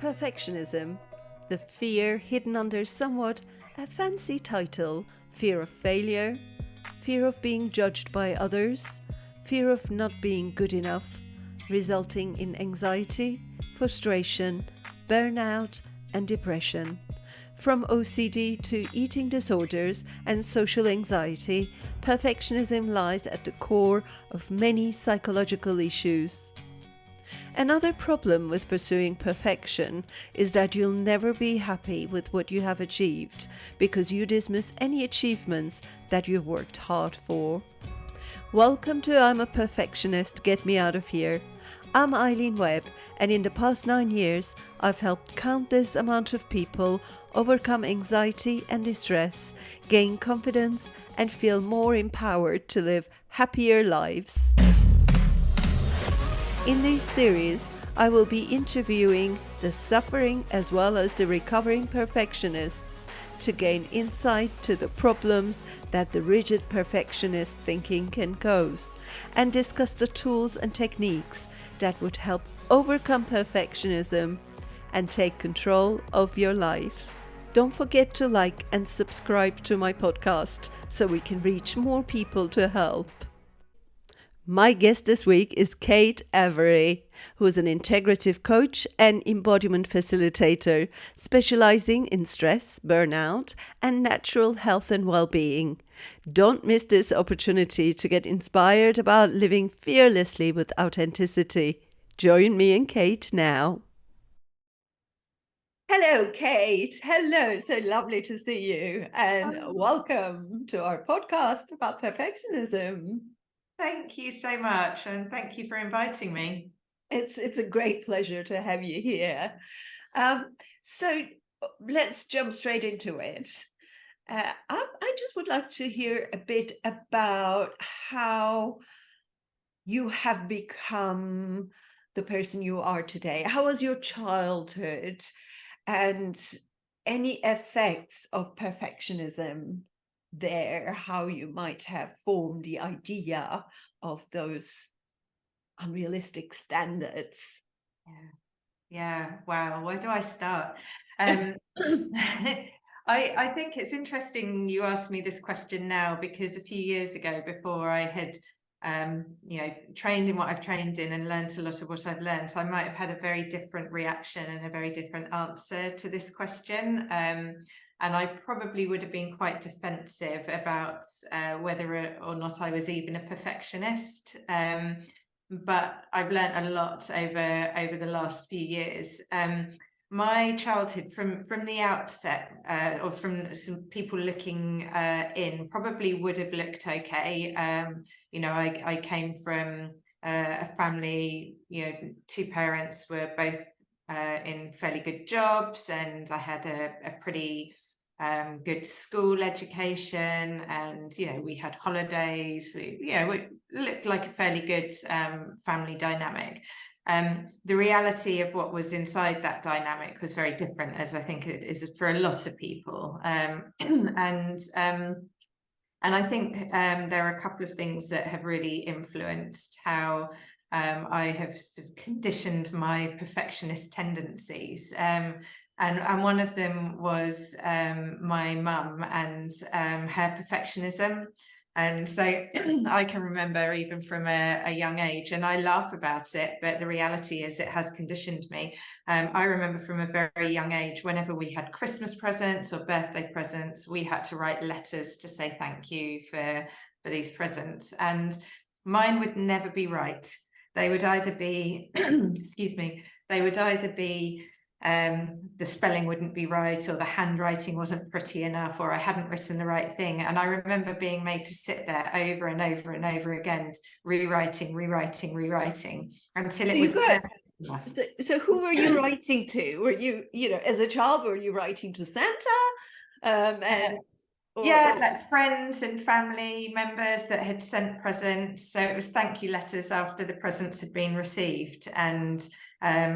Perfectionism, the fear hidden under somewhat a fancy title, fear of failure, fear of being judged by others, fear of not being good enough, resulting in anxiety, frustration, burnout, and depression. From OCD to eating disorders and social anxiety, perfectionism lies at the core of many psychological issues. Another problem with pursuing perfection is that you'll never be happy with what you have achieved because you dismiss any achievements that you've worked hard for. Welcome to I'm a Perfectionist, Get Me Out of Here. I'm Eileen Webb, and in the past 9 years, I've helped countless amount of people overcome anxiety and distress, gain confidence, and feel more empowered to live happier lives. In this series, I will be interviewing the suffering as well as the recovering perfectionists to gain insight to the problems that the rigid perfectionist thinking can cause, and discuss the tools and techniques that would help overcome perfectionism and take control of your life. Don't forget to like and subscribe to my podcast so we can reach more people to help. My guest this week is Kate Avery, who is an integrative coach and embodiment facilitator, specialising in stress, burnout, and natural health and well-being. Don't miss this opportunity to get inspired about living fearlessly with authenticity. Join me and Kate now. Hello, Kate. Hello. So lovely to see you. And welcome to our podcast about perfectionism. Thank you so much, and thank you for inviting me. It's a great pleasure to have you here. So let's jump straight into it. I just would like to hear a bit about how you have become the person you are today. How was your childhood, and any effects of perfectionism there, how you might have formed the idea of those unrealistic standards. Yeah. Wow. Where do I start? I think it's interesting you asked me this question now, because a few years ago, before I had trained in what I've trained in and learned a lot of what I've learned, I might have had a very different reaction and a very different answer to this question. And I probably would have been quite defensive about whether or not I was even a perfectionist. But I've learned a lot over the last few years. My childhood, from the outset, or from some people looking in, probably would have looked okay. I came from a family. Two parents were both in fairly good jobs, and I had a pretty good school education, and we had holidays. We looked like a fairly good family dynamic. The reality of what was inside that dynamic was very different, as I think it is for a lot of people. And I think there are a couple of things that have really influenced how I have sort of conditioned my perfectionist tendencies. And one of them was my mum and her perfectionism. And so I can remember even from a young age, and I laugh about it, but the reality is it has conditioned me. I remember from a very young age, whenever we had Christmas presents or birthday presents, we had to write letters to say thank you for these presents. And mine would never be right. They would either be, excuse me, they would either be the spelling wouldn't be right, or the handwriting wasn't pretty enough, or I hadn't written the right thing. And I remember being made to sit there over and over and over again, rewriting until it was perfect enough. So who were you writing to? Were you, as a child, were you writing to Santa? Like friends and family members that had sent presents. So it was thank you letters after the presents had been received. And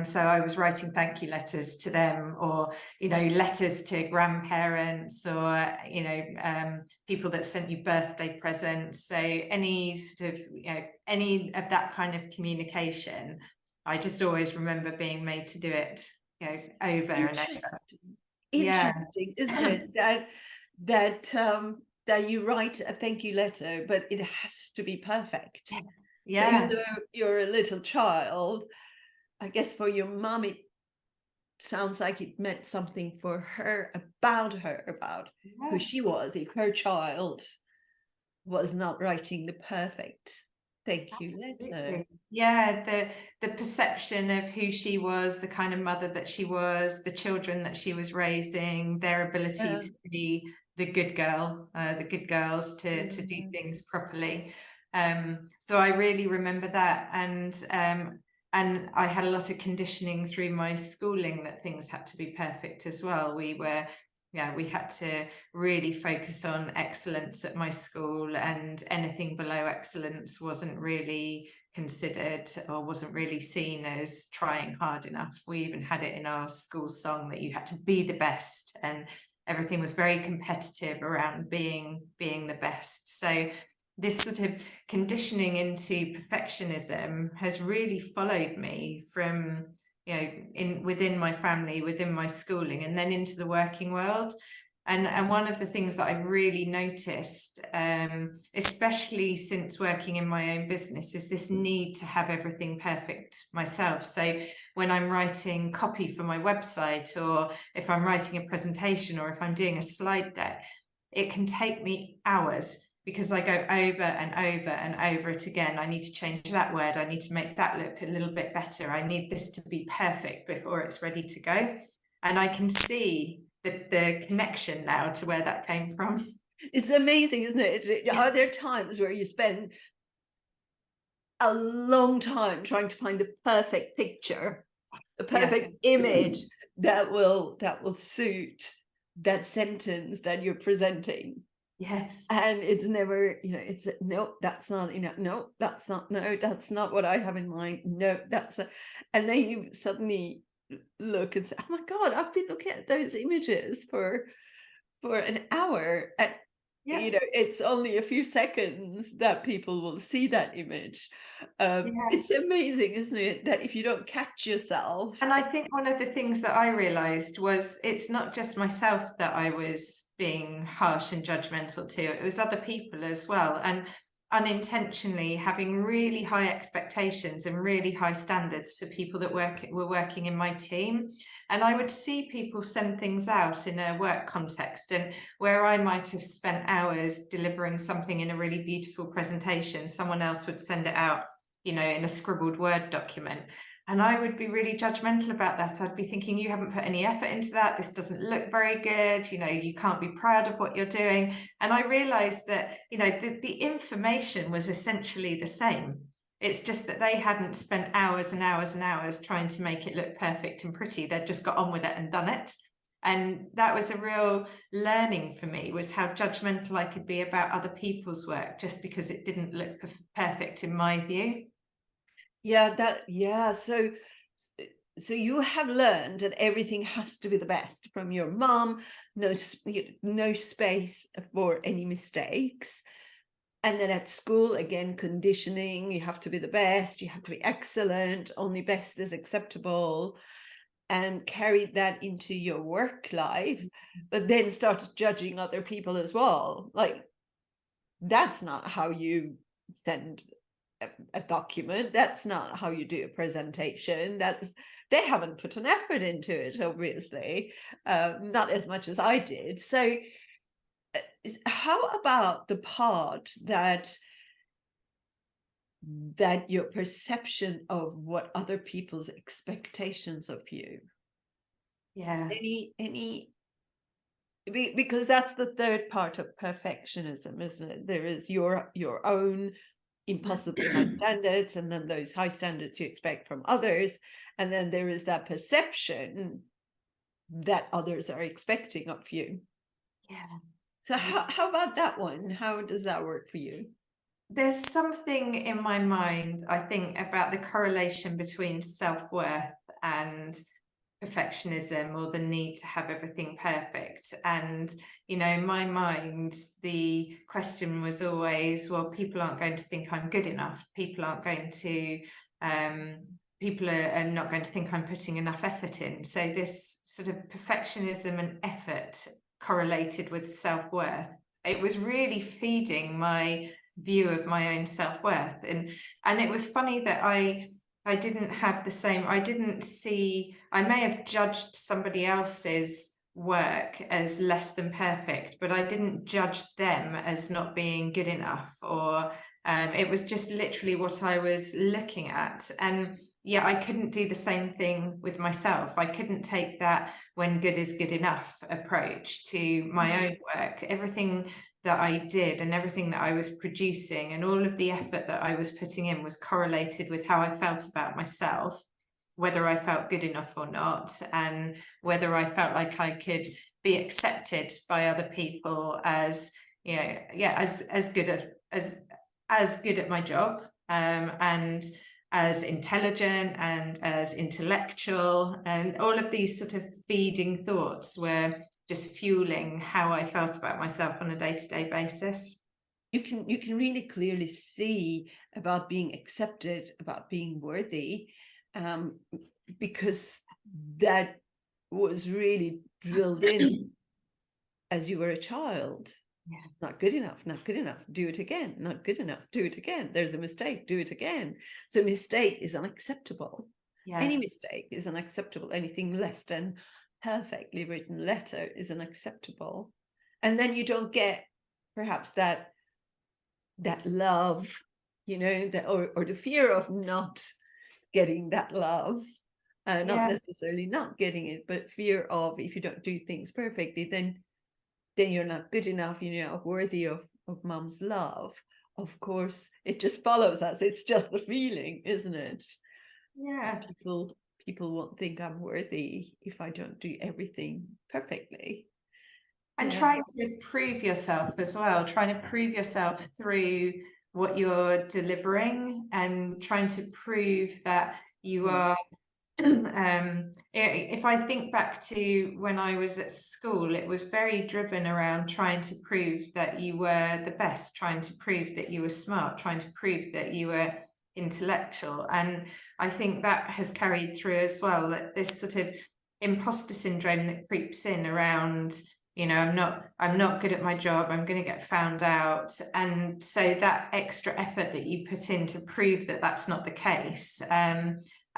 so I was writing thank you letters to them, or, letters to grandparents, or, people that sent you birthday presents. So any sort of, any of that kind of communication, I just always remember being made to do it you know, over and over. Interesting. Yeah. Interesting, isn't it? That you write a thank you letter, but it has to be perfect. So even Yeah. though you're a little child, I guess for your mom, it sounds like it meant something for her, about who Yeah. she was. If her child was not writing the perfect thank you letter. Absolutely. Yeah, the perception of who she was, the kind of mother that she was, the children that she was raising, their ability Yeah, to be the good girl, the good girls to do yeah. things properly. So I really remember that, and I had a lot of conditioning through my schooling that things had to be perfect as well. We had to really focus on excellence at my school, and anything below excellence wasn't really considered or wasn't really seen as trying hard enough. We even had it in our school song that you had to be the best, and everything was very competitive around being the best. So this sort of conditioning into perfectionism has really followed me from, you know, within my family, within my schooling, and then into the working world. And one of the things that I really noticed, especially since working in my own business, is this need to have everything perfect myself. So when I'm writing copy for my website, or if I'm writing a presentation, or if I'm doing a slide deck, it can take me hours, because I go over and over and over it again. I need to change that word. I need to make that look a little bit better. I need this to be perfect before it's ready to go. And I can see the connection now to where that came from. It's amazing, isn't it? Are there times where you spend a long time trying to find the perfect picture, the Yeah. perfect image that will suit that sentence that you're presenting? Yes. And it's never, it's no, that's not, no, that's not, no, that's not what I have in mind. No, and then you suddenly look and say, oh my God, I've been looking at those images for an hour, and Yeah. it's only a few seconds that people will see that image. Yeah. It's amazing, isn't it, that if you don't catch yourself. And I think one of the things that I realized was it's not just myself that I was being harsh and judgmental to, it was other people as well. And unintentionally having really high expectations and really high standards for people that were working in my team. And I would see people send things out in a work context, and where I might have spent hours delivering something in a really beautiful presentation, someone else would send it out, you know, in a scribbled Word document. And I would be really judgmental about that. I'd be thinking, you haven't put any effort into that. This doesn't look very good. You know, you can't be proud of what you're doing. And I realized that, you know, the information was essentially the same. It's just that they hadn't spent hours and hours and hours trying to make it look perfect and pretty. They'd just got on with it and done it. And that was a real learning for me, was how judgmental I could be about other people's work just because it didn't look perfect in my view. Yeah, so you have learned that everything has to be the best from your mom. No space for any mistakes. And then at school, again, conditioning, you have to be the best, you have to be excellent, only best is acceptable, and carried that into your work life, but then started judging other people as well. Like, that's not how you send a document. That's not how you do a presentation. They haven't put an effort into it, obviously, not as much as I did. So how about the part that your perception of what other people's expectations of you? Yeah. Any because that's the third part of perfectionism, isn't it? There is your own impossibly high standards, and then those high standards you expect from others, and then there is that perception that others are expecting of you. Yeah. So how about that one? How does that work for you? There's something in my mind, I think, about the correlation between self-worth and perfectionism, or the need to have everything perfect. And, you know, in my mind, the question was always, well, people aren't going to think I'm good enough. People aren't going to people are not going to think I'm putting enough effort in. So this sort of perfectionism and effort correlated with self-worth. It was really feeding my view of my own self-worth. And it was funny that I didn't have the same, I didn't see, I may have judged somebody else's work as less than perfect, but I didn't judge them as not being good enough, or it was just literally what I was looking at. And yeah, I couldn't do the same thing with myself. I couldn't take that when good is good enough approach to my own work. Everything that I did and everything that I was producing and all of the effort that I was putting in was correlated with how I felt about myself, whether I felt good enough or not, and whether I felt like I could be accepted by other people as, you know, yeah, as good as good at my job, and as intelligent and as intellectual, and all of these sort of feeding thoughts were just fueling how I felt about myself on a day-to-day basis. You can really clearly see about being accepted, about being worthy, because that was really drilled in as you were a child. Yeah. Not good enough, not good enough, do it again, not good enough, do it again. There's a mistake, do it again. So mistake is unacceptable. Yeah. Any mistake is unacceptable. Anything less than perfectly written letter is unacceptable. And then you don't get perhaps that love, you know, that or the fear of not getting that love. Not Yeah. necessarily not getting it, but fear of, if you don't do things perfectly, then you're not good enough, you're not worthy of mom's love. Of course, it just follows us. It's just the feeling, isn't it? Yeah. People won't think I'm worthy if I don't do everything perfectly. And Yeah. trying to prove yourself as well, trying to prove yourself through what you're delivering, and trying to prove that you are if I think back to when I was at school, it was very driven around trying to prove that you were the best, trying to prove that you were smart, trying to prove that you were intellectual. And I think that has carried through as well, that this sort of imposter syndrome that creeps in around, you know, I'm not good at my job, I'm going to get found out. And so that extra effort that you put in to prove that that's not the case,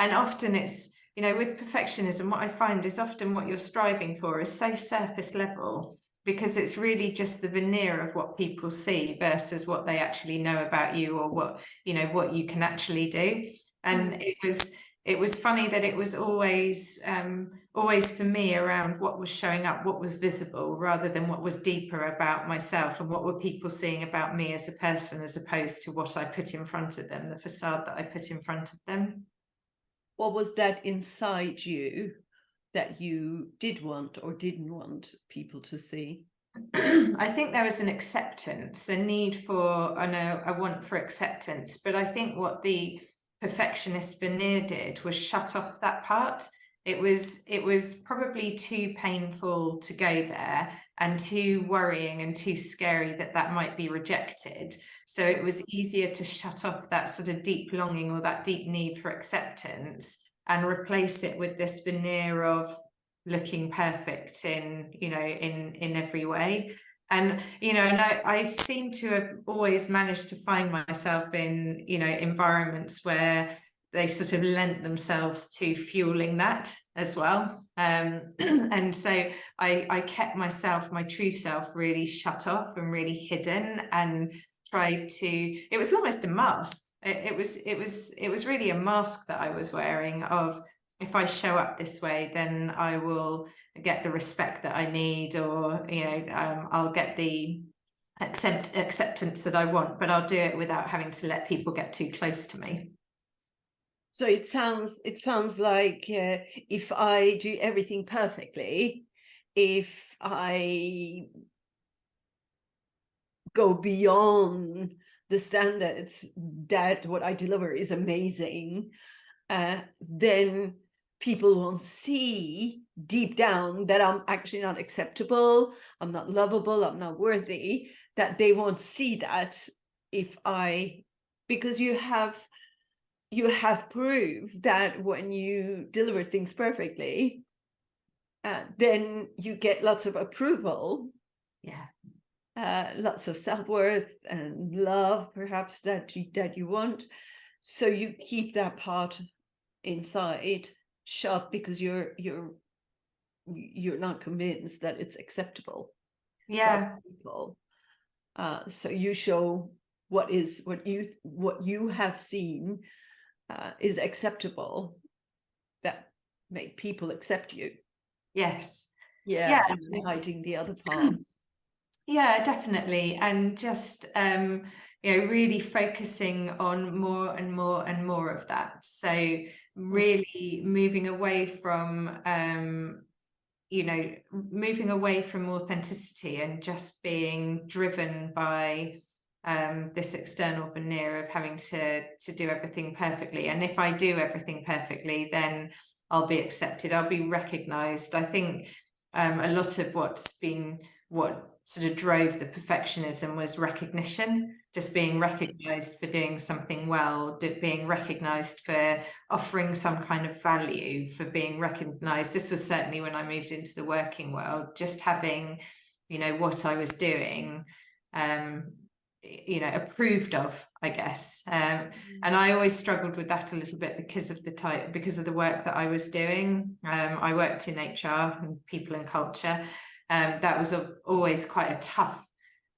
and often it's, you know, with perfectionism, what I find is often what you're striving for is so surface level, because it's really just the veneer of what people see versus what they actually know about you, or what, you know, what you can actually do. And it was funny that it was always for me around what was showing up, what was visible, rather than what was deeper about myself and what were people seeing about me as a person, as opposed to what I put in front of them, the facade that I put in front of them. What was that inside you that you did want or didn't want people to see? I think there was an acceptance, a need for, I know, a want for acceptance. But I think what the perfectionist veneer did was shut off that part. It was probably too painful to go there, and too worrying and too scary that that might be rejected. So it was easier to shut off that sort of deep longing or that deep need for acceptance, and replace it with this veneer of looking perfect in, you know, in every way. And, you know, and I seem to have always managed to find myself in, you know, environments where they sort of lent themselves to fueling that as well. And so I kept myself, my true self, really shut off and really hidden, and tried to, it was almost a mask. It was really a mask that I was wearing of, if I show up this way, then I will get the respect that I need, or, you know, I'll get the acceptance that I want, but I'll do it without having to let people get too close to me. So it sounds like if I do everything perfectly, if I go beyond the standards that what I deliver is amazing, then people won't see deep down that I'm actually not acceptable, I'm not lovable, I'm not worthy, that they won't see that if I, because you have you have proof that when you deliver things perfectly, then you get lots of approval, Yeah. lots of self-worth and love, perhaps, that you want. So you keep that part inside shut because you're not convinced that it's acceptable to other Yeah. people. So you show what you have seen is acceptable, that make people accept you. Yes. Yeah, Yeah. and then hiding the other parts. Yeah, definitely. And just really focusing on more and more and more of that. So really moving away from moving away from authenticity and just being driven by this external veneer of having to do everything perfectly. And if I do everything perfectly, then I'll be accepted, I'll be recognized. I think a lot of what sort of drove the perfectionism was recognition, just being recognized for doing something well, being recognized for offering some kind of value, for being recognized. This was certainly when I moved into the working world, just having, what I was doing, approved of, I guess. And I always struggled with that a little bit because of the work that I was doing. I worked in HR and people and culture. That was always quite a tough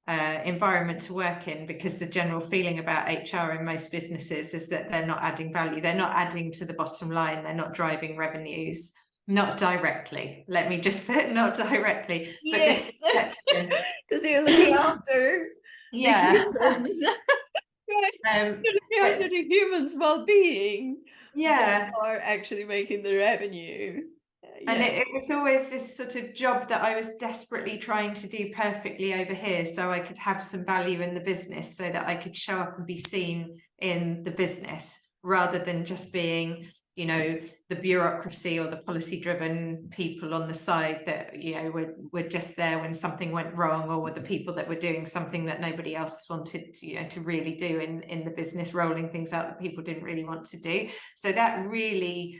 environment to work in, because the general feeling about HR in most businesses is that they're not adding value. They're not adding to the bottom line. They're not driving revenues, not directly. Let me just put not directly. Yes, But because they're looking after the humans. Right. They're looking after the humans' well-being. They yeah. are actually making the revenue. And Yeah. it was always this sort of job that I was desperately trying to do perfectly over here, so I could have some value in the business, so that I could show up and be seen in the business, rather than just being, the bureaucracy or the policy-driven people on the side that, were just there when something went wrong, or were the people that were doing something that nobody else wanted, to really do in the business, rolling things out that people didn't really want to do. So that really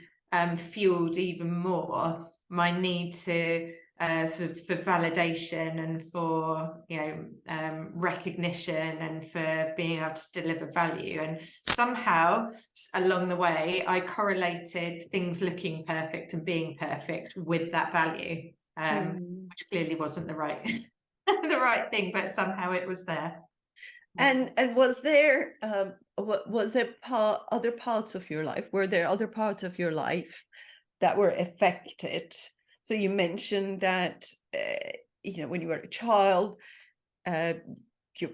fueled even more my need to sort of for validation and for recognition and for being able to deliver value. And somehow along the way I correlated things looking perfect and being perfect with that value, which clearly wasn't the right the right thing, but somehow it was there. And was there other parts of your life? Were there other parts of your life that were affected? So you mentioned that when you were a child, your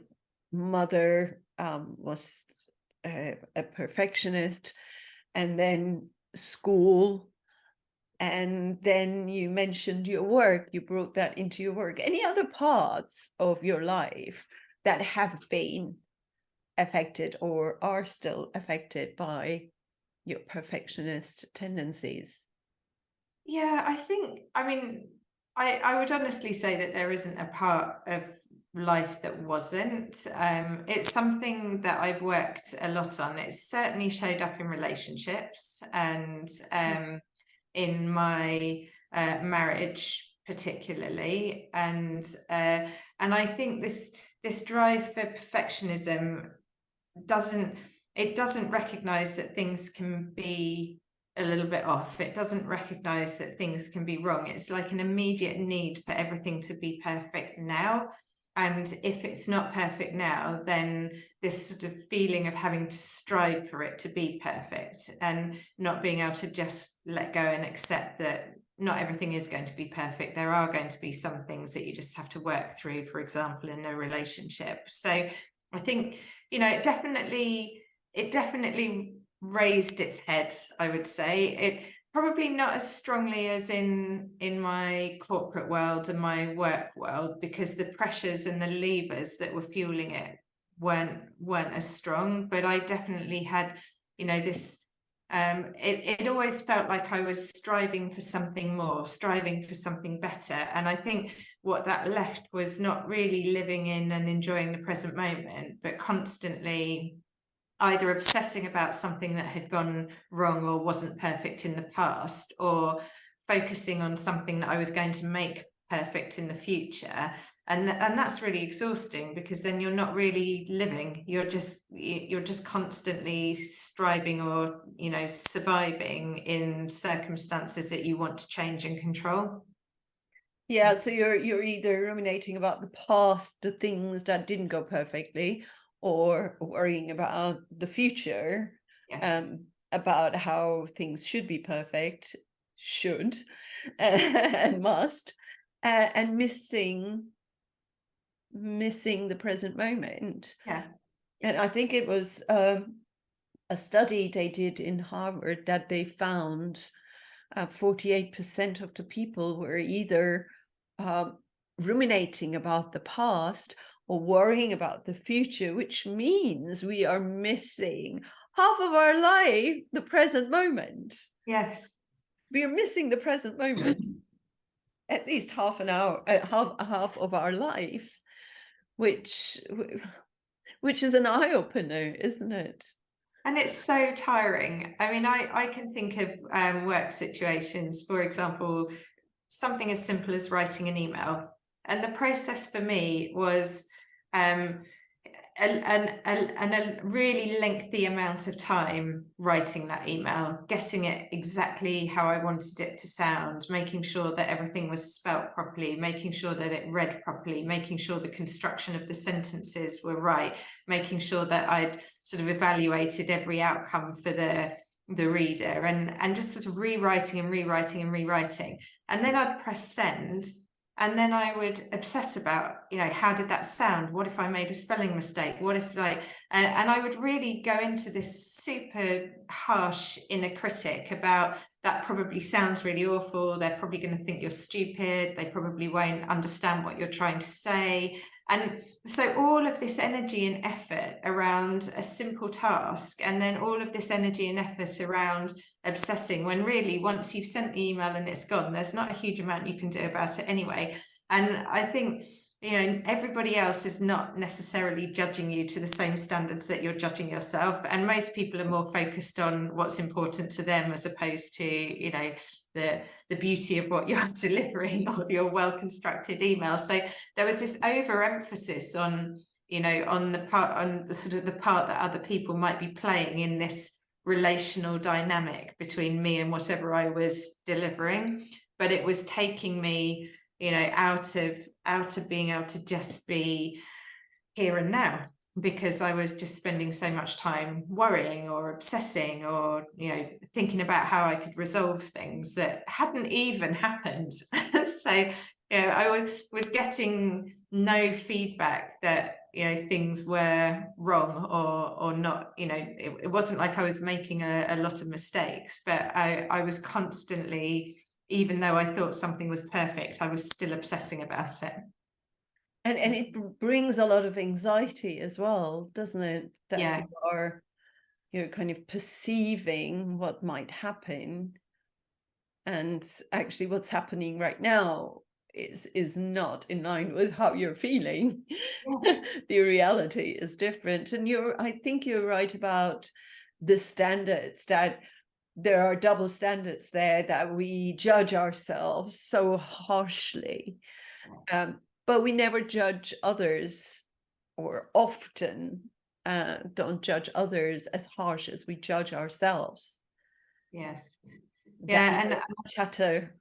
mother was a perfectionist, and then school, and then you mentioned your work. You brought that into your work. Any other parts of your life that have been affected or are still affected by your perfectionist tendencies? Yeah, I would honestly say that there isn't a part of life that wasn't. It's something that I've worked a lot on. It's certainly showed up in relationships and in my marriage particularly. And I think this drive for perfectionism doesn't recognize that things can be a little bit off. It doesn't recognize that things can be wrong. It's like an immediate need for everything to be perfect now. And if it's not perfect now, then this sort of feeling of having to strive for it to be perfect, and not being able to just let go and accept that not everything is going to be perfect. There are going to be some things that you just have to work through, for example, in a relationship. So I think, it definitely raised its head, I would say. It probably not as strongly as in my corporate world and my work world, because the pressures and the levers that were fueling it weren't as strong. But I definitely had, this it always felt like I was striving for something more, striving for something better. And I think what that left was not really living in and enjoying the present moment, but constantly either obsessing about something that had gone wrong or wasn't perfect in the past, or focusing on something that I was going to make perfect in the future. And that's really exhausting, because then you're not really living, you're just constantly striving or surviving in circumstances that you want to change and control. Yeah, so you're either ruminating about the past, the things that didn't go perfectly, or worrying about the future, Yes. about how things should be perfect, should, and must, and missing the present moment. Yeah. And I think it was a study they did in Harvard that they found 48% of the people were either um, ruminating about the past or worrying about the future, which means we are missing half of our life, the present moment. Yes. We are missing the present moment, at least half an hour, half of our lives, which is an eye opener, isn't it? And it's so tiring. I mean, I can think of work situations, for example, something as simple as writing an email. And the process for me was um, a really lengthy amount of time writing that email, getting it exactly how I wanted it to sound, making sure that everything was spelt properly, making sure that it read properly, making sure the construction of the sentences were right, making sure that I'd sort of evaluated every outcome for the reader, and just sort of rewriting and rewriting and rewriting. And then I'd press send. And then I would obsess about, how did that sound? What if I made a spelling mistake? What if and I would really go into this super harsh inner critic about, that probably sounds really awful. They're probably going to think you're stupid. They probably won't understand what you're trying to say. And so all of this energy and effort around a simple task, and then all of this energy and effort around obsessing, when really, once you've sent the email and it's gone, there's not a huge amount you can do about it anyway. And I think, everybody else is not necessarily judging you to the same standards that you're judging yourself. And most people are more focused on what's important to them, as opposed to, the beauty of what you're delivering, or your well-constructed email. So there was this overemphasis on, on the sort of the part that other people might be playing in this relational dynamic between me and whatever I was delivering. But it was taking me, out of being able to just be here and now, because I was just spending so much time worrying or obsessing, or thinking about how I could resolve things that hadn't even happened. So I was getting no feedback that things were wrong or not. It wasn't like I was making a lot of mistakes, but I was constantly, even though I thought something was perfect, I was still obsessing about it. And it brings a lot of anxiety as well, doesn't it? That Yes. you're kind of perceiving what might happen, and actually what's happening right now is not in line with how you're feeling. The reality is different. And I think you're right about the standards, that there are double standards there, that we judge ourselves so harshly. But we never judge others, or often don't judge others as harsh as we judge ourselves. Yes. That Yeah, and chatter.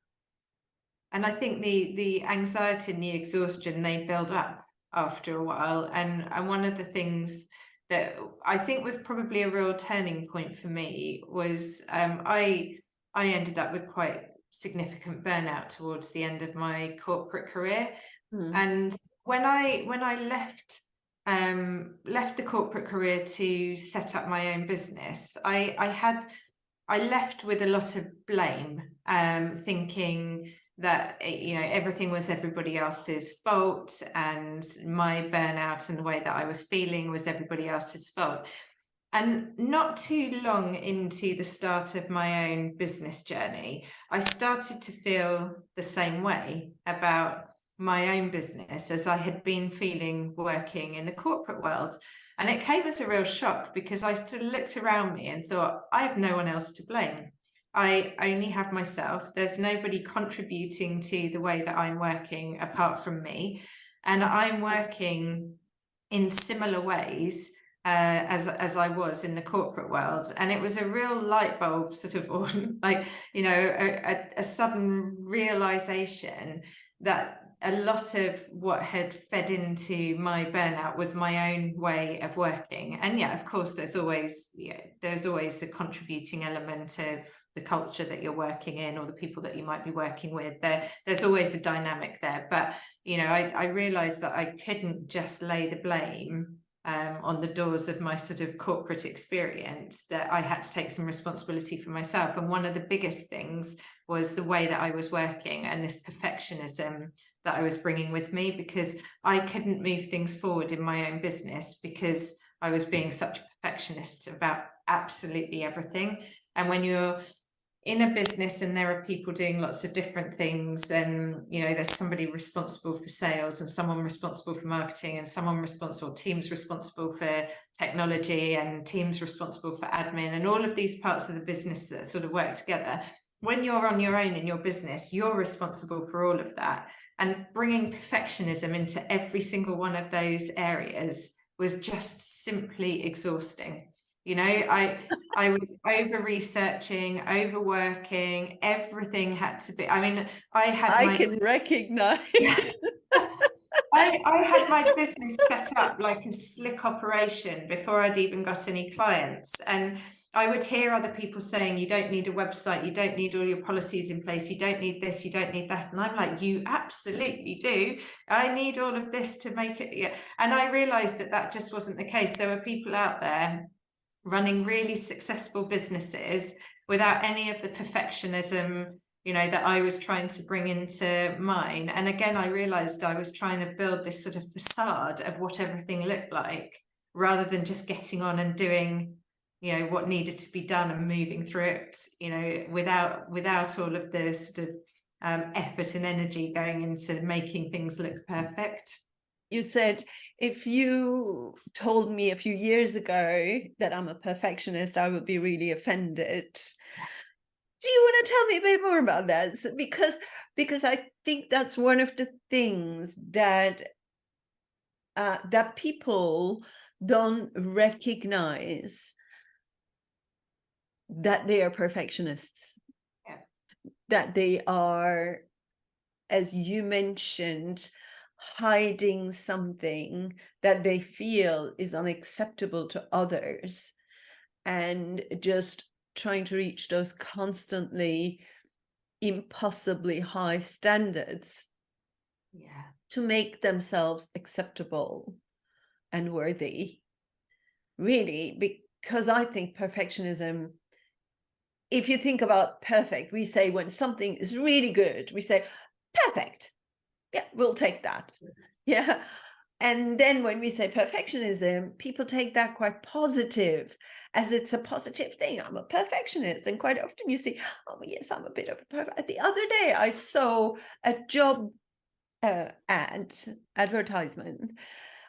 I think the anxiety and the exhaustion, they build up after a while. And one of the things that I think was probably a real turning point for me was I ended up with quite significant burnout towards the end of my corporate career. And when I left the corporate career to set up my own business, I left with a lot of blame, thinking that everything was everybody else's fault, and my burnout and the way that I was feeling was everybody else's fault. And not too long into the start of my own business journey, I started to feel the same way about my own business as I had been feeling working in the corporate world. And it came as a real shock, because I sort of looked around me and thought, I have no one else to blame. I only have myself. There's nobody contributing to the way that I'm working apart from me. And I'm working in similar ways as I was in the corporate world. And it was a real light bulb sort of like, you know, a sudden realization that a lot of what had fed into my burnout was my own way of working. And yeah, of course, there's always a contributing element of the culture that you're working in, or the people that you might be working with. There's always a dynamic there. But, you know, I realized that I couldn't just lay the blame on the doors of my sort of corporate experience, that I had to take some responsibility for myself. And one of the biggest things was the way that I was working, and this perfectionism that I was bringing with me, because I couldn't move things forward in my own business because I was being such a perfectionist about absolutely everything. And when you're in a business and there are people doing lots of different things, and you know, there's somebody responsible for sales, and someone responsible for marketing, and someone responsible, teams responsible for technology, and teams responsible for admin, and all of these parts of the business that sort of work together. When you're on your own in your business, you're responsible for all of that. And bringing perfectionism into every single one of those areas was just simply exhausting. You know, I was over researching, overworking, everything had to be, I mean, I can recognize. I had my business set up like a slick operation before I'd even got any clients. And I would hear other people saying, you don't need a website, you don't need all your policies in place, you don't need this, you don't need that. And I'm like, you absolutely do. I need all of this to make it. Yeah. And I realized that that just wasn't the case. There were people out there running really successful businesses without any of the perfectionism, you know, that I was trying to bring into mine. And again, I realized I was trying to build this sort of facade of what everything looked like, rather than just getting on and doing, you know, what needed to be done and moving through it, you know, without all of the sort of effort and energy going into making things look perfect. You said, if you told me a few years ago that I'm a perfectionist, I would be really offended. Do you want to tell me a bit more about that? Because I think that's one of the things that that people don't recognize, that they are perfectionists, Yeah. that they are, as you mentioned, hiding something that they feel is unacceptable to others, and just trying to reach those constantly impossibly high standards to make themselves acceptable and worthy. Really, because I think perfectionism, if you think about perfect, we say when something is really good, we say, perfect. Yeah, we'll take that. Yeah. And then when we say perfectionism, people take that quite positive, as it's a positive thing. I'm a perfectionist. And quite often you see, oh, yes, I'm a bit of a perfect. The other day I saw a job advertisement,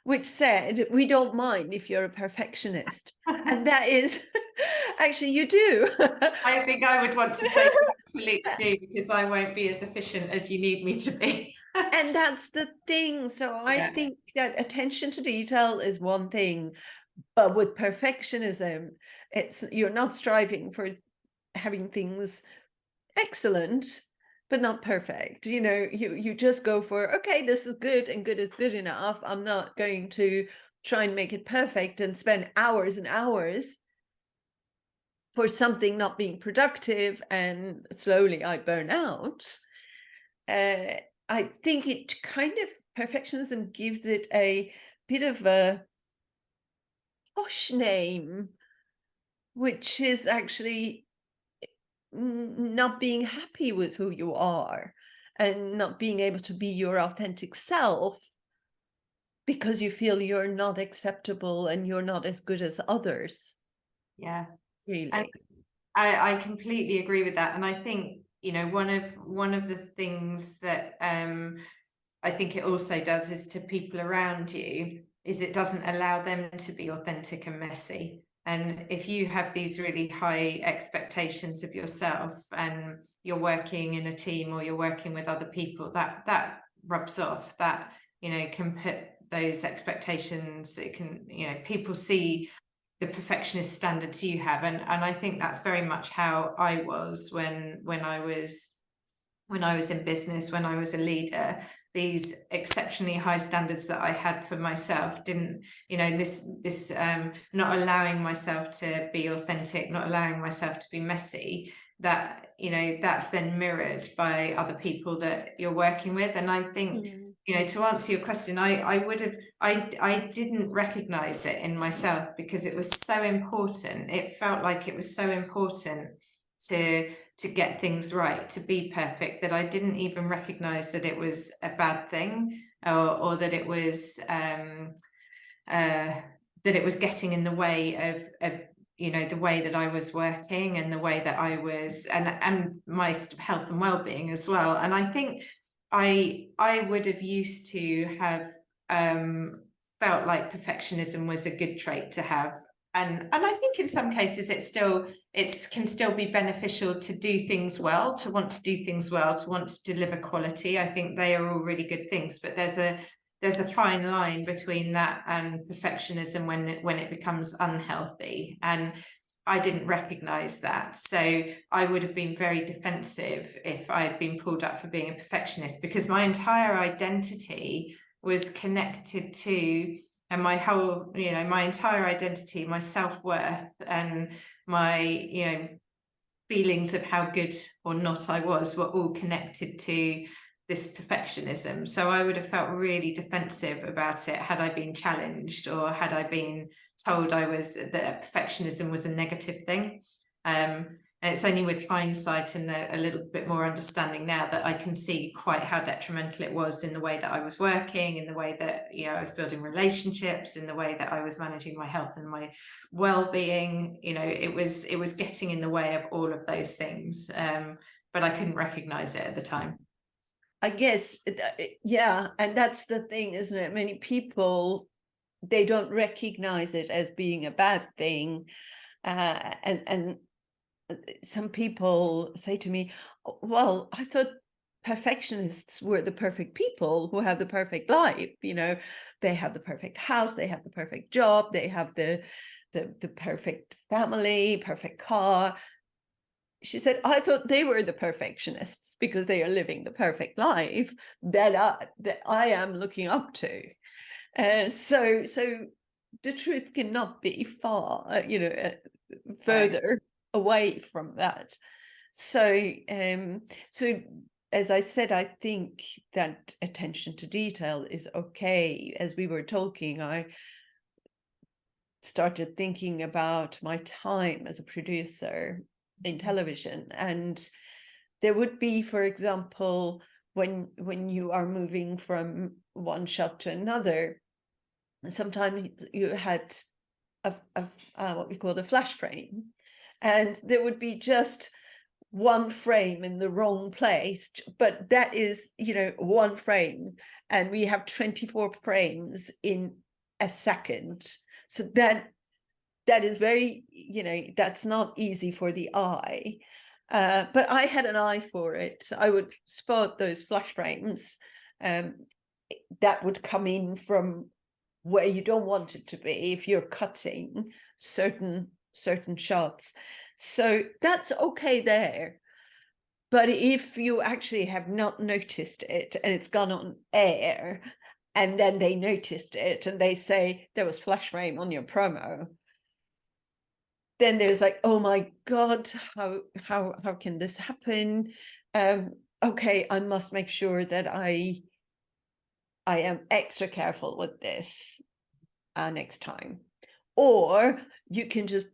which said, we don't mind if you're a perfectionist. And that is, actually, you do. I think I would want to say absolutely do, because I won't be as efficient as you need me to be. And that's the thing. So I think that attention to detail is one thing, but with perfectionism, it's, you're not striving for having things excellent, but not perfect. You know, you just go for, okay, this is good, and good is good enough. I'm not going to try and make it perfect and spend hours and hours for something not being productive, and slowly I burn out. I think it kind of, perfectionism gives it a bit of a posh name, which is actually not being happy with who you are and not being able to be your authentic self, because you feel you're not acceptable and you're not as good as others. Yeah. Really. And I completely agree with that. And I think, you know, one of the things that I think it also does is to people around you, is it doesn't allow them to be authentic and messy. And if you have these really high expectations of yourself and you're working in a team or you're working with other people, that rubs off. That, you know, can put those expectations, it can, you know, people see the perfectionist standards you have. And I think that's very much how I was when I was in business, when I was a leader. These exceptionally high standards that I had for myself didn't, you know, this not allowing myself to be authentic, not allowing myself to be messy, that, you know, that's then mirrored by other people that you're working with. And I think, you know, to answer your question, I didn't recognize it in myself because it was so important. It felt like it was so important to get things right, to be perfect, that I didn't even recognize that it was a bad thing, or that it was getting in the way of you know, the way that I was working and the way that I was, and my health and well-being as well. And I think I would have used to have felt like perfectionism was a good trait to have. And I think in some cases it can still be beneficial to do things well, to want to do things well, to want to deliver quality. I think they are all really good things, but there's a fine line between that and perfectionism when it becomes unhealthy. And I didn't recognize that. So I would have been very defensive if I had been pulled up for being a perfectionist, because my entire identity was connected to, and my whole, you know, my entire identity, my self-worth and my, you know, feelings of how good or not I was were all connected to this perfectionism. So I would have felt really defensive about it had I been challenged, or had I been told that perfectionism was a negative thing. And it's only with hindsight and a little bit more understanding now that I can see quite how detrimental it was in the way that I was working, in the way that, you know, I was building relationships, in the way that I was managing my health and my well-being. You know, it was getting in the way of all of those things. But I couldn't recognize it at the time. I guess, yeah, and that's the thing, isn't it? Many people, they don't recognize it as being a bad thing, and some people say to me, well, I thought perfectionists were the perfect people who have the perfect life. You know, they have the perfect house, they have the perfect job, they have the perfect family, perfect car. She said, I thought they were the perfectionists because they are living the perfect life that I am looking up to. So the truth cannot be far, further away from that. So so as I said, I think that attention to detail is okay. As we were talking, I started thinking about my time as a producer in television, and there would be, for example, when you are moving from one shot to another, sometimes you had a what we call the flash frame, and there would be just one frame in the wrong place, but that is, you know, one frame, and we have 24 frames in a second. So that is very, you know, that's not easy for the eye. But I had an eye for it. I would spot those flash frames that would come in from where you don't want it to be if you're cutting certain shots. So that's okay there. But if you actually have not noticed it and it's gone on air, and then they noticed it and they say there was flash frame on your promo, then there's like, oh my God, how can this happen? Okay, I must make sure that I am extra careful with this next time. Or you can just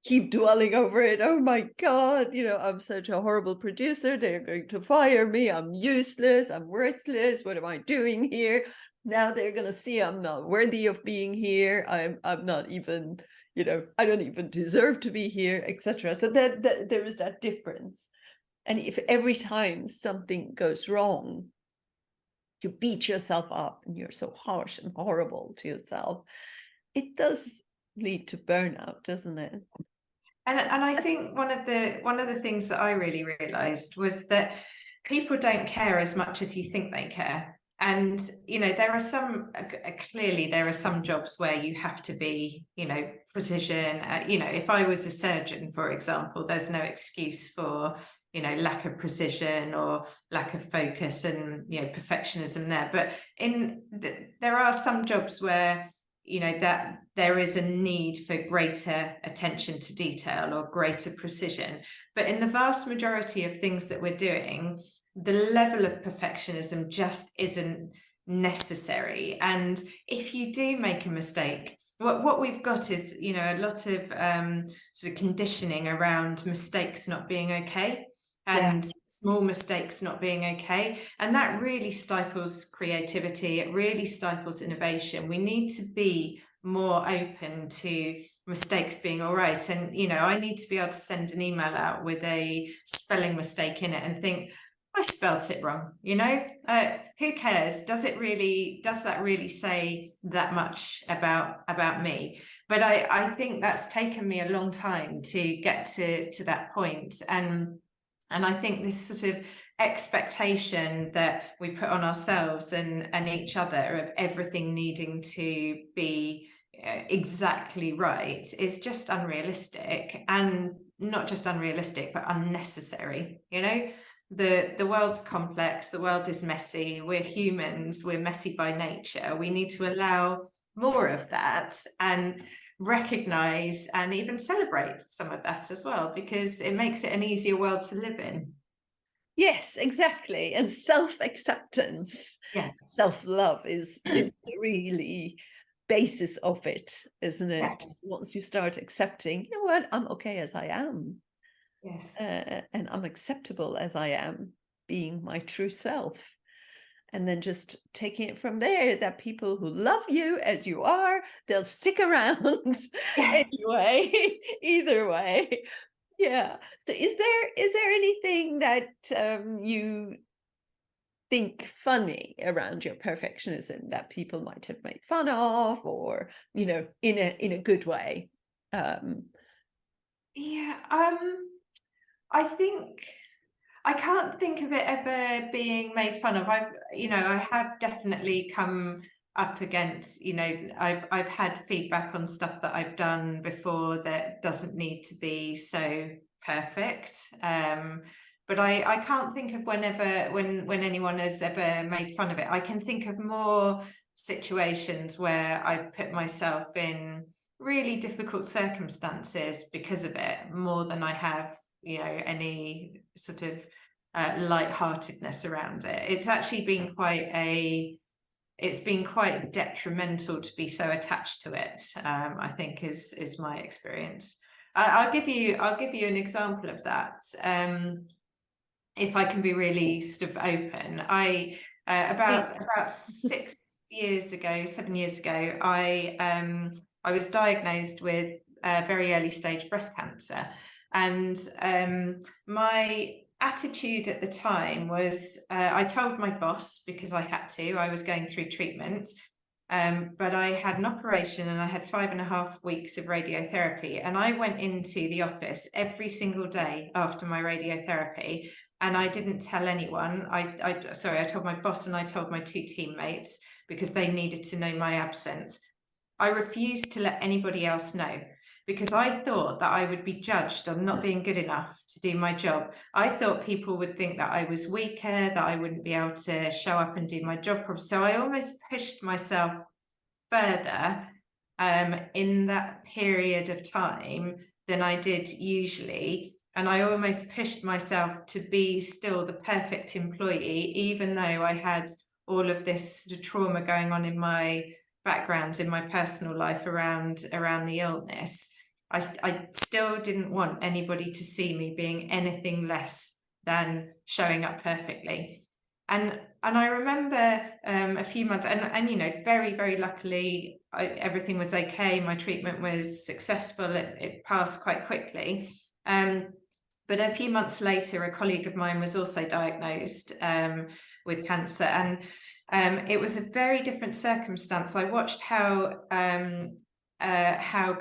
keep dwelling over it. Oh my God, you know, I'm such a horrible producer. They're going to fire me. I'm useless. I'm worthless. What am I doing here? Now they're going to see I'm not worthy of being here. I'm not even, you know, I don't even deserve to be here, etc. So that there is that difference. And if every time something goes wrong, you beat yourself up and you're so harsh and horrible to yourself, it does lead to burnout, doesn't it? And I think one of the things that I really realized was that people don't care as much as you think they care. And, there are clearly there are some jobs where you have to be, precision. If I was a surgeon, for example, there's no excuse for, lack of precision or lack of focus and, perfectionism there. But there are some jobs where, that there is a need for greater attention to detail or greater precision. But in the vast majority of things that we're doing, the level of perfectionism just isn't necessary. And if you do make a mistake, what we've got is, a lot of sort of conditioning around mistakes not being okay, and small mistakes not being okay. And that really stifles creativity. It really stifles innovation. We need to be more open to mistakes being all right. And, I need to be able to send an email out with a spelling mistake in it and think, I spelt it wrong, who cares? Does that really say that much about me? But I think that's taken me a long time to get to that point. And I think this sort of expectation that we put on ourselves and each other of everything needing to be exactly right is just unrealistic, and not just unrealistic, but unnecessary. The world's complex, the world is messy, we're humans, we're messy by nature. We need to allow more of that and recognize and even celebrate some of that as well, because it makes it an easier world to live in. Yes, exactly. And self-acceptance, self-love is the really basis of it, isn't it? Once you start accepting, you know what, I'm okay as I am. Yes. And I'm acceptable as I am, being my true self. And then just taking it from there, that people who love you as you are, they'll stick around anyway, either way. Yeah. So is there anything that you think funny around your perfectionism that people might have made fun of, or, in a good way? I think I can't think of it ever being made fun of. I have definitely come up against, I've had feedback on stuff that I've done before that doesn't need to be so perfect. But I can't think of when anyone has ever made fun of it. I can think of more situations where I've put myself in really difficult circumstances because of it, more than I have, any sort of lightheartedness around it. It's actually been quite detrimental to be so attached to it. I think is my experience. I'll give you an example of that. If I can be really sort of open, about 7 years ago, I was diagnosed with very early stage breast cancer, and my attitude at the time was I told my boss, because I had to. I was going through treatment. But I had an operation and I had 5.5 weeks of radiotherapy, and I went into the office every single day after my radiotherapy, and I didn't tell anyone. I told my boss and I told my 2 teammates, because they needed to know my absence. I refused to let anybody else know, because I thought that I would be judged on not being good enough to do my job. I thought people would think that I was weaker, that I wouldn't be able to show up and do my job properly. So I almost pushed myself further in that period of time than I did usually. And I almost pushed myself to be still the perfect employee, even though I had all of this sort of trauma going on in my background, in my personal life around the illness. I still didn't want anybody to see me being anything less than showing up perfectly. And I remember a few months, and very, very luckily, everything was okay. My treatment was successful. It passed quite quickly. But a few months later, a colleague of mine was also diagnosed with cancer, and It was a very different circumstance. I watched how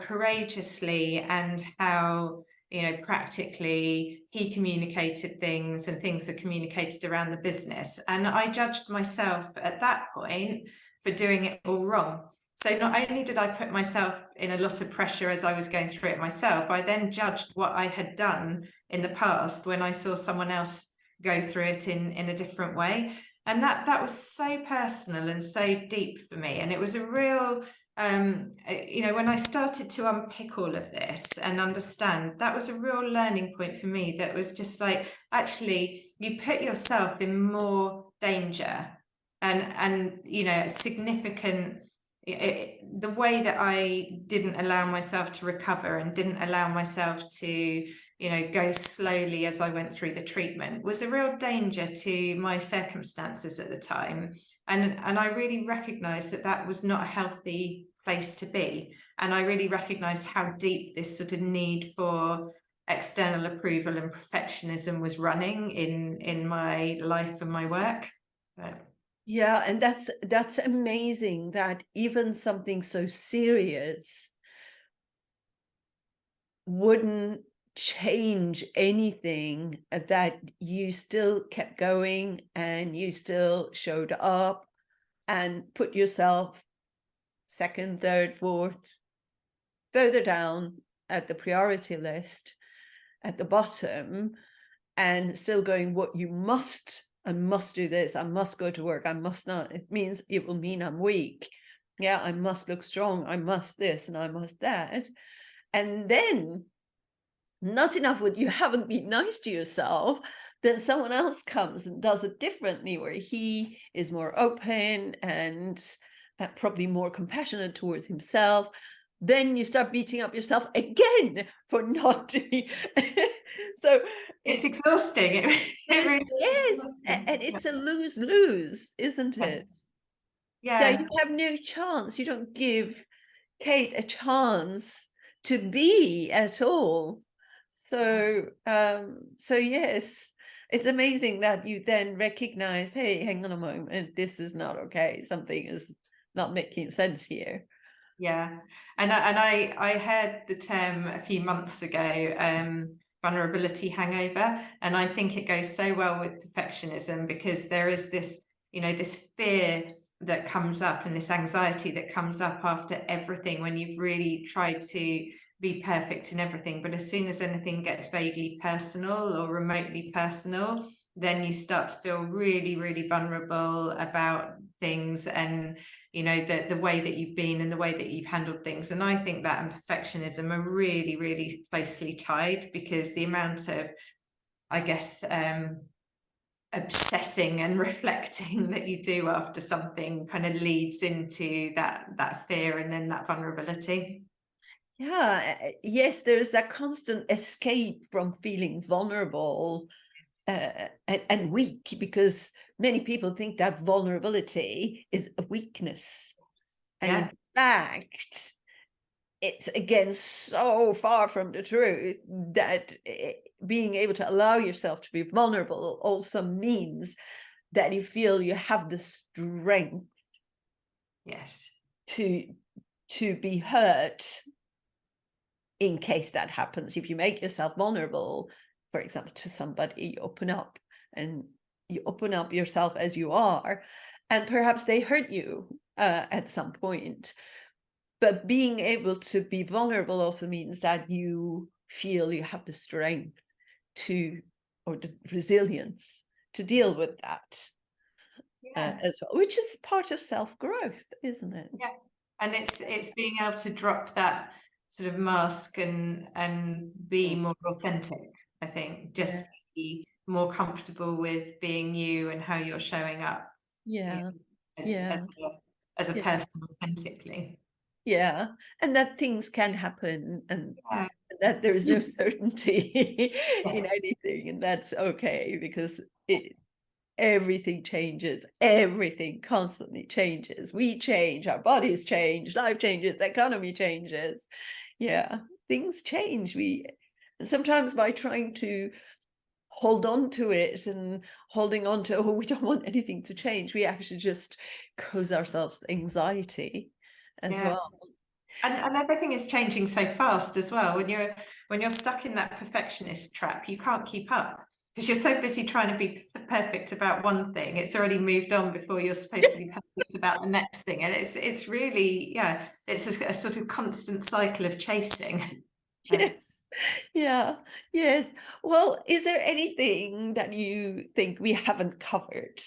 courageously and how, you know, practically he communicated things, and things were communicated around the business. And I judged myself at that point for doing it all wrong. So not only did I put myself in a lot of pressure as I was going through it myself, I then judged what I had done in the past when I saw someone else go through it in a different way. And that was so personal and so deep for me. And it was a real, you know, when I started to unpick all of this and understand, that was a real learning point for me. That was just like, actually, you put yourself in more danger, and you know, significant. The way that I didn't allow myself to recover and didn't allow myself to, you know, go slowly as I went through the treatment was a real danger to my circumstances at the time. And I really recognized that that was not a healthy place to be. And I really recognized how deep this sort of need for external approval and perfectionism was running in my life and my work. But Yeah, and that's amazing that even something so serious wouldn't change anything, that you still kept going and you still showed up and put yourself second, third, fourth, further down at the priority list at the bottom, and still going, what you must, I must do this, I must go to work, I must not, it will mean I'm weak. Yeah, I must look strong, I must this and I must that. And then not enough with you haven't been nice to yourself, then someone else comes and does it differently, where he is more open and probably more compassionate towards himself. Then you start beating up yourself again for not doing. So it's exhausting. It really is yes, exhausting. and it's a lose-lose, isn't it? Yes. Yeah, Yeah. you have no chance. You don't give Kate a chance to be at all. So so yes, it's amazing that you then recognized, hey, hang on a moment, this is not okay, something is not making sense here. Yeah, and I heard the term a few months ago, vulnerability hangover, and I think it goes so well with perfectionism, because there is this, you know, this fear that comes up and this anxiety that comes up after everything, when you've really tried to be perfect in everything. But as soon as anything gets vaguely personal or remotely personal, then you start to feel really, really vulnerable about things, and you know, the way that you've been and the way that you've handled things. And I think that and perfectionism are really, really closely tied, because the amount of, I guess, obsessing and reflecting that you do after something kind of leads into that fear and then that vulnerability. Yeah, yes, there's that constant escape from feeling vulnerable and weak, because many people think that vulnerability is a weakness. And in Yeah. fact, it's again so far from the truth that being able to allow yourself to be vulnerable also means that you feel you have the strength Yes. to be hurt in case that happens. If you make yourself vulnerable, for example, to somebody, you open up yourself as you are, and perhaps they hurt you at some point. But being able to be vulnerable also means that you feel you have the strength to, or the resilience to deal with that Yeah. as well, which is part of self-growth, isn't it? Yeah. And it's being able to drop that sort of mask and be more authentic, I think. Yeah, Just be more comfortable with being you and how you're showing up, you yeah, know, yeah, as a yeah, person authentically. yeah. And that things can happen, and Yeah. that there is no certainty in Yeah. anything, and that's okay, because everything changes, everything constantly changes. We change, our bodies change, life changes, economy changes. Yeah, things change. We sometimes, by trying to hold on to it and holding on to, oh, we don't want anything to change. We actually just cause ourselves anxiety as Yeah. well. And everything is changing so fast as well. When you're stuck in that perfectionist trap, you can't keep up because you're so busy trying to be perfect about one thing. It's already moved on before you're supposed to be perfect about the next thing. And it's really, yeah, it's a sort of constant cycle of chasing. Yes. Yeah. Yes. Well, is there anything that you think we haven't covered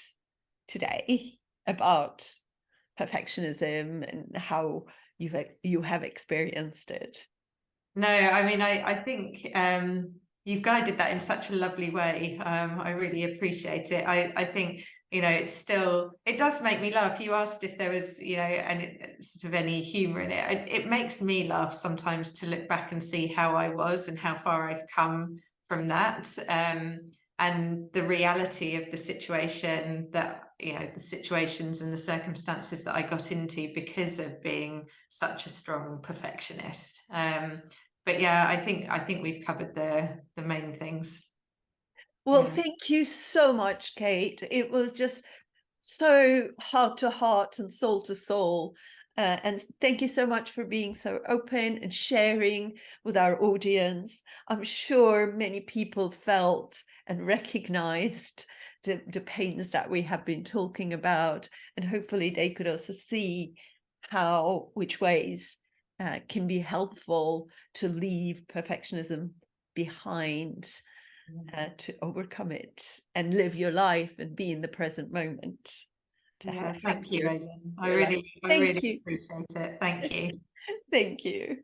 today about perfectionism and how you have experienced it? No, I mean, I think you've guided that in such a lovely way. I really appreciate it. I think, it does make me laugh. You asked if there was, sort of any humor in it. It makes me laugh sometimes to look back and see how I was and how far I've come from that. And the reality of the situation that, the situations and the circumstances that I got into because of being such a strong perfectionist. But yeah, I think we've covered the main things. Well, Yeah. thank you so much, Kate. It was just so heart to heart and soul to soul. And thank you so much for being so open and sharing with our audience. I'm sure many people felt and recognized the pains that we have been talking about, and hopefully they could also see which ways can be helpful to leave perfectionism behind, to overcome it and live your life and be in the present moment, to have Yeah, a thank you, happier Aileen. I your life. really, I Thank really you. appreciate it. Thank you. Thank you.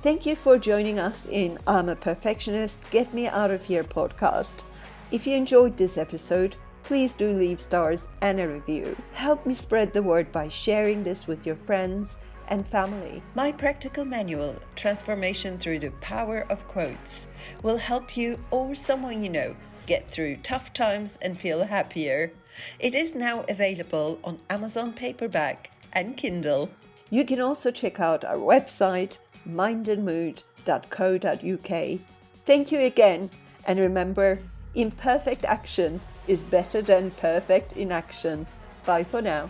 Thank you for joining us in I'm a Perfectionist, Get Me Out of Here podcast. If you enjoyed this episode, please do leave stars and a review. Help me spread the word by sharing this with your friends and family. My practical manual, Transformation Through the Power of Quotes, will help you or someone you know get through tough times and feel happier. It is now available on Amazon paperback and Kindle. You can also check out our website, mindandmood.co.uk. Thank you again, and remember, imperfect action is better than perfect inaction. Bye for now.